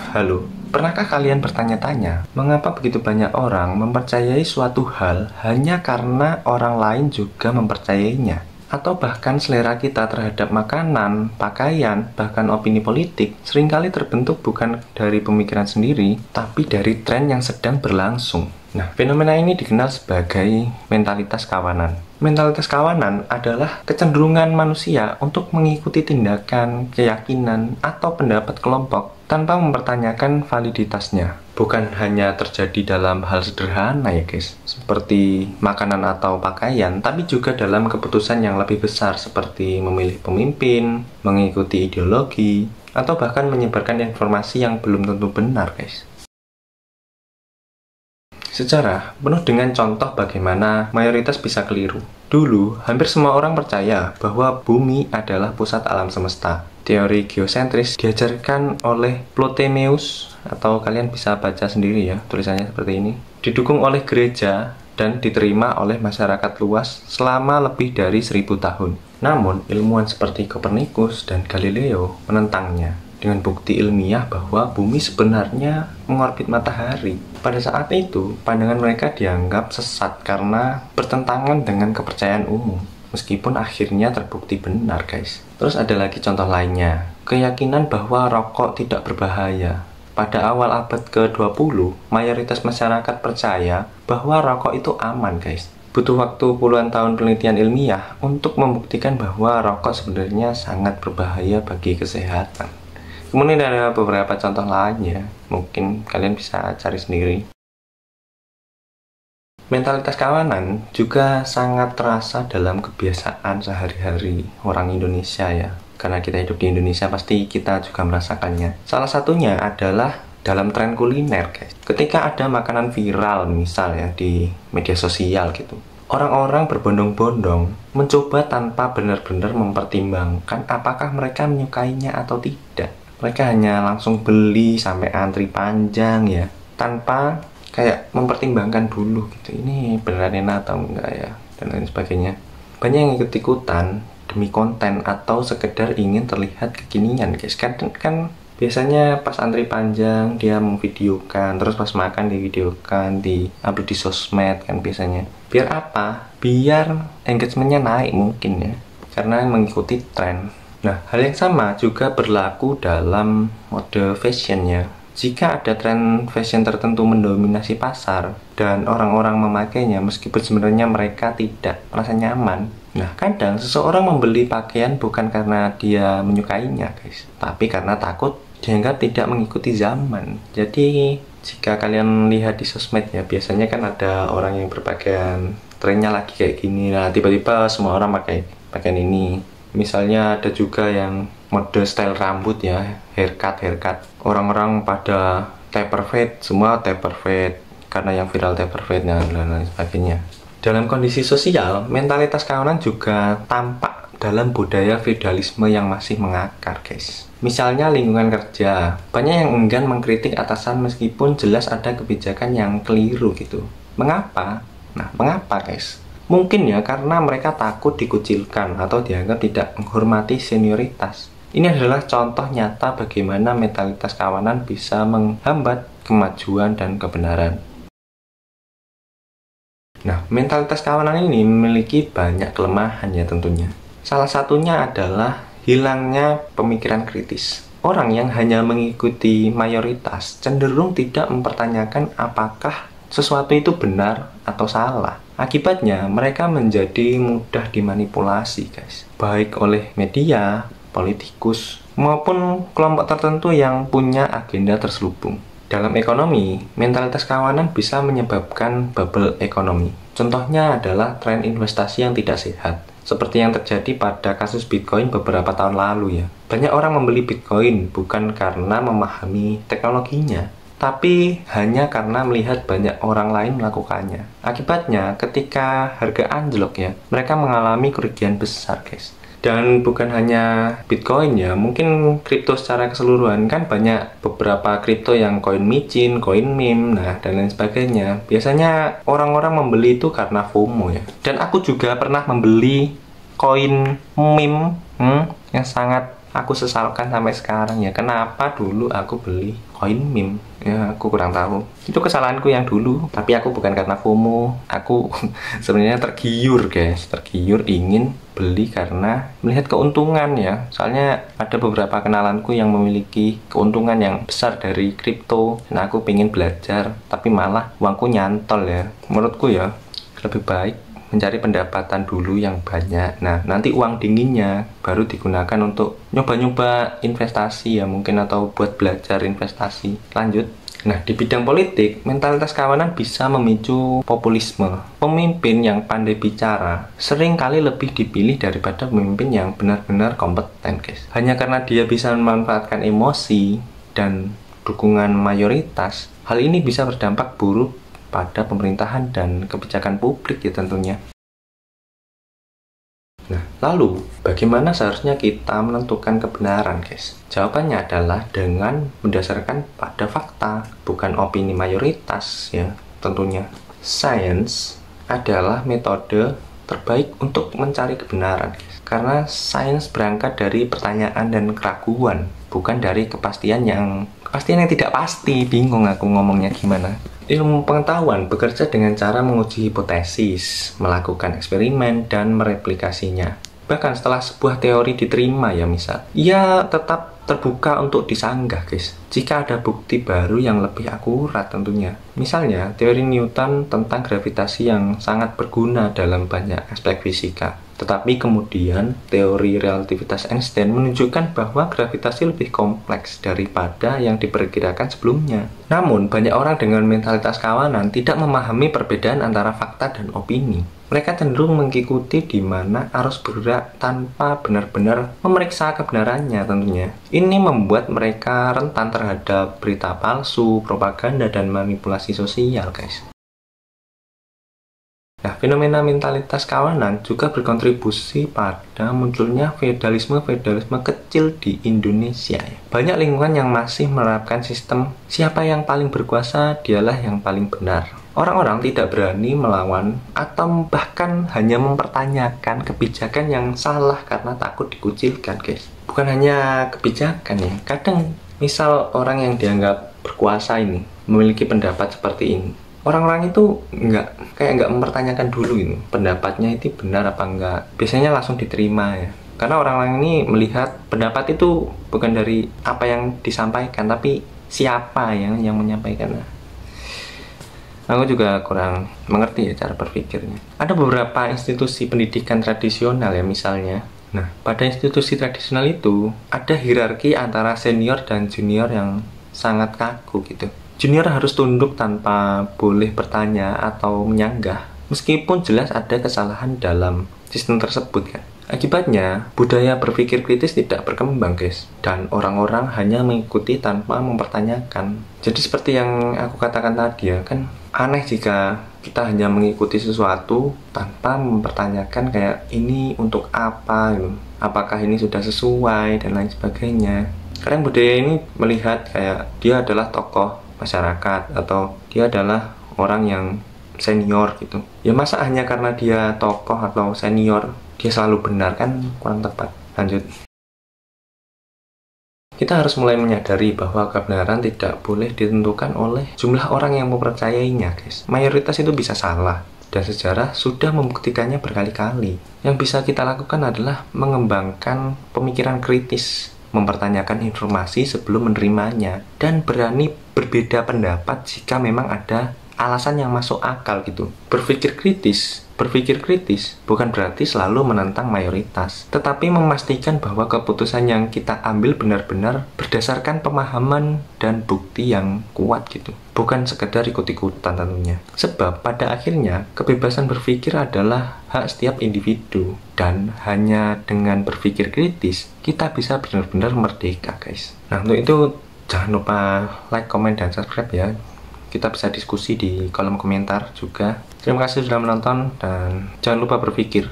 Halo, pernahkah kalian bertanya-tanya, mengapa begitu banyak orang mempercayai suatu hal hanya karena orang lain juga mempercayainya? Atau bahkan selera kita terhadap makanan, pakaian, bahkan opini politik seringkali terbentuk bukan dari pemikiran sendiri, tapi dari tren yang sedang berlangsung. Nah, fenomena ini dikenal sebagai mentalitas kawanan. Mentalitas kawanan adalah kecenderungan manusia untuk mengikuti tindakan, keyakinan, atau pendapat kelompok tanpa mempertanyakan validitasnya. Bukan hanya terjadi dalam hal sederhana ya guys, seperti makanan atau pakaian, tapi juga dalam keputusan yang lebih besar seperti memilih pemimpin, mengikuti ideologi, atau bahkan menyebarkan informasi yang belum tentu benar guys. Sejarah penuh dengan contoh bagaimana mayoritas bisa keliru. Dulu, hampir semua orang percaya bahwa bumi adalah pusat alam semesta. Teori geosentris diajarkan oleh Ptolemeus, atau kalian bisa baca sendiri ya, tulisannya seperti ini. Didukung oleh gereja dan diterima oleh masyarakat luas selama lebih dari 1000 tahun. Namun, ilmuwan seperti Kopernikus dan Galileo menentangnya dengan bukti ilmiah bahwa bumi sebenarnya mengorbit matahari. Pada saat itu, pandangan mereka dianggap sesat karena bertentangan dengan kepercayaan umum. Meskipun akhirnya terbukti benar, guys. Terus ada lagi contoh lainnya, keyakinan bahwa rokok tidak berbahaya. Pada awal abad ke-20, mayoritas masyarakat percaya bahwa rokok itu aman, guys. Butuh waktu puluhan tahun penelitian ilmiah untuk membuktikan bahwa rokok sebenarnya sangat berbahaya bagi kesehatan. Kemudian ada beberapa contoh lainnya, mungkin kalian bisa cari sendiri. Mentalitas kawanan juga sangat terasa dalam kebiasaan sehari-hari orang Indonesia ya. Karena kita hidup di Indonesia pasti kita juga merasakannya. Salah satunya adalah dalam tren kuliner guys. Ketika ada makanan viral misal ya di media sosial gitu, orang-orang berbondong-bondong mencoba tanpa benar-benar mempertimbangkan apakah mereka menyukainya atau tidak. Mereka hanya langsung beli sampai antri panjang ya, tanpa kayak mempertimbangkan dulu gitu, ini beneran enak atau enggak ya, dan lain sebagainya. Banyak yang ikut-ikutan demi konten atau sekedar ingin terlihat kekinian guys. Kan biasanya pas antri panjang dia memvideokan, terus pas makan divideokan, di-upload di sosmed kan biasanya. Biar apa? Biar engagementnya naik mungkin ya, karena mengikuti tren. Nah, hal yang sama juga berlaku dalam mode fashionnya. Jika ada tren fashion tertentu mendominasi pasar dan orang-orang memakainya meskipun sebenarnya mereka tidak merasa nyaman. Nah, kadang seseorang membeli pakaian bukan karena dia menyukainya, guys, tapi karena takut dianggap tidak mengikuti zaman. Jadi, jika kalian lihat di sosmed ya, biasanya kan ada orang yang berpakaian trennya lagi kayak gini. Nah, tiba-tiba semua orang pakai pakaian ini. Misalnya ada juga yang mode style rambut ya, haircut. Orang-orang pada taper fade, semua taper fade karena yang viral taper fade dan lain sebagainya. Dalam kondisi sosial, mentalitas kawanan juga tampak dalam budaya feudalisme yang masih mengakar, guys. Misalnya lingkungan kerja, banyak yang enggan mengkritik atasan meskipun jelas ada kebijakan yang keliru gitu. Mengapa? Nah, mengapa, guys? Mungkin ya karena mereka takut dikucilkan atau dianggap tidak menghormati senioritas. Ini adalah contoh nyata bagaimana mentalitas kawanan bisa menghambat kemajuan dan kebenaran. Nah, mentalitas kawanan ini memiliki banyak kelemahan ya tentunya. Salah satunya adalah hilangnya pemikiran kritis. Orang yang hanya mengikuti mayoritas cenderung tidak mempertanyakan apakah sesuatu itu benar atau salah. Akibatnya, mereka menjadi mudah dimanipulasi, guys. Baik oleh media, politikus, maupun kelompok tertentu yang punya agenda terselubung. Dalam ekonomi, mentalitas kawanan bisa menyebabkan bubble ekonomi. Contohnya adalah tren investasi yang tidak sehat, seperti yang terjadi pada kasus Bitcoin beberapa tahun lalu ya. Banyak orang membeli Bitcoin bukan karena memahami teknologinya, tapi hanya karena melihat banyak orang lain melakukannya. Akibatnya, ketika harga anjlok ya, mereka mengalami kerugian besar, guys. Dan bukan hanya Bitcoin ya, mungkin kripto secara keseluruhan kan banyak beberapa kripto yang koin micin, koin meme, nah dan lain sebagainya. Biasanya orang-orang membeli itu karena FOMO ya. Dan aku juga pernah membeli koin meme yang sangat aku sesalkan sampai sekarang ya. Kenapa dulu aku beli koin meme? Ya, aku kurang tahu. Itu kesalahanku yang dulu. Tapi aku bukan karena FOMO. Aku sebenarnya tergiur, guys. Tergiur ingin beli karena melihat keuntungan ya. Soalnya ada beberapa kenalanku yang memiliki keuntungan yang besar dari kripto. Nah, aku pengen belajar, tapi malah uangku nyantol ya. Menurutku ya, lebih baik mencari pendapatan dulu yang banyak. Nah, nanti uang dinginnya baru digunakan untuk nyoba-nyoba investasi ya mungkin, atau buat belajar investasi. Lanjut. Nah, di bidang politik, mentalitas kawanan bisa memicu populisme. Pemimpin yang pandai bicara sering kali lebih dipilih daripada pemimpin yang benar-benar kompeten, guys. Hanya karena dia bisa memanfaatkan emosi dan dukungan mayoritas, hal ini bisa berdampak buruk pada pemerintahan dan kebijakan publik ya tentunya. Nah, lalu bagaimana seharusnya kita menentukan kebenaran, guys? Jawabannya adalah dengan mendasarkan pada fakta, bukan opini mayoritas ya tentunya. Sains adalah metode terbaik untuk mencari kebenaran, guys. Karena sains berangkat dari pertanyaan dan keraguan, bukan dari kepastian yang tidak pasti. Bingung aku ngomongnya gimana. Ilmu pengetahuan bekerja dengan cara menguji hipotesis, melakukan eksperimen, dan mereplikasinya. Bahkan setelah sebuah teori diterima ya misal, ia tetap terbuka untuk disanggah, guys. Jika ada bukti baru yang lebih akurat tentunya. Misalnya, teori Newton tentang gravitasi yang sangat berguna dalam banyak aspek fisika. Tetapi kemudian teori relativitas Einstein menunjukkan bahwa gravitasi lebih kompleks daripada yang diperkirakan sebelumnya. Namun, banyak orang dengan mentalitas kawanan tidak memahami perbedaan antara fakta dan opini. Mereka cenderung mengikuti di mana arus bergerak tanpa benar-benar memeriksa kebenarannya tentunya. Ini membuat mereka rentan terhadap berita palsu, propaganda, dan manipulasi sosial, guys. Nah, fenomena mentalitas kawanan juga berkontribusi pada munculnya feodalisme kecil di Indonesia. Banyak lingkungan yang masih menerapkan sistem siapa yang paling berkuasa dialah yang paling benar. Orang-orang tidak berani melawan atau bahkan hanya mempertanyakan kebijakan yang salah karena takut dikucilkan, guys. Bukan hanya kebijakan ya, kadang misal orang yang dianggap berkuasa ini memiliki pendapat seperti ini. Orang-orang itu nggak mempertanyakan dulu ini pendapatnya itu benar apa enggak. Biasanya langsung diterima ya. Karena orang-orang ini melihat pendapat itu bukan dari apa yang disampaikan, tapi siapa yang menyampaikan. Aku juga kurang mengerti ya cara berpikirnya. Ada beberapa institusi pendidikan tradisional ya misalnya. Nah, pada institusi tradisional itu ada hierarki antara senior dan junior yang sangat kaku gitu. Junior harus tunduk tanpa boleh bertanya atau menyanggah, meskipun jelas ada kesalahan dalam sistem tersebut kan. Akibatnya, budaya berpikir kritis tidak berkembang, guys. Dan orang-orang hanya mengikuti tanpa mempertanyakan. Jadi seperti yang aku katakan tadi ya, kan aneh jika kita hanya mengikuti sesuatu tanpa mempertanyakan kayak ini untuk apa gitu. Apakah ini sudah sesuai dan lain sebagainya. Karena budaya ini melihat kayak dia adalah tokoh masyarakat atau dia adalah orang yang senior gitu. Ya masa hanya karena dia tokoh atau senior dia selalu benar, kan kurang tepat. Lanjut. Kita harus mulai menyadari bahwa kebenaran tidak boleh ditentukan oleh jumlah orang yang mempercayainya, guys. Mayoritas itu bisa salah dan sejarah sudah membuktikannya berkali-kali. Yang bisa kita lakukan adalah mengembangkan pemikiran kritis, mempertanyakan informasi sebelum menerimanya, dan berani berbeda pendapat jika memang ada alasan yang masuk akal gitu. Berpikir kritis bukan berarti selalu menentang mayoritas, tetapi memastikan bahwa keputusan yang kita ambil benar-benar berdasarkan pemahaman dan bukti yang kuat gitu. Bukan sekedar ikut-ikutan tentunya. Sebab pada akhirnya kebebasan berpikir adalah hak setiap individu, dan hanya dengan berpikir kritis kita bisa benar-benar merdeka, guys. Nah, untuk itu jangan lupa like, comment, dan subscribe ya. Kita bisa diskusi di kolom komentar juga. Terima kasih sudah menonton dan jangan lupa berpikir.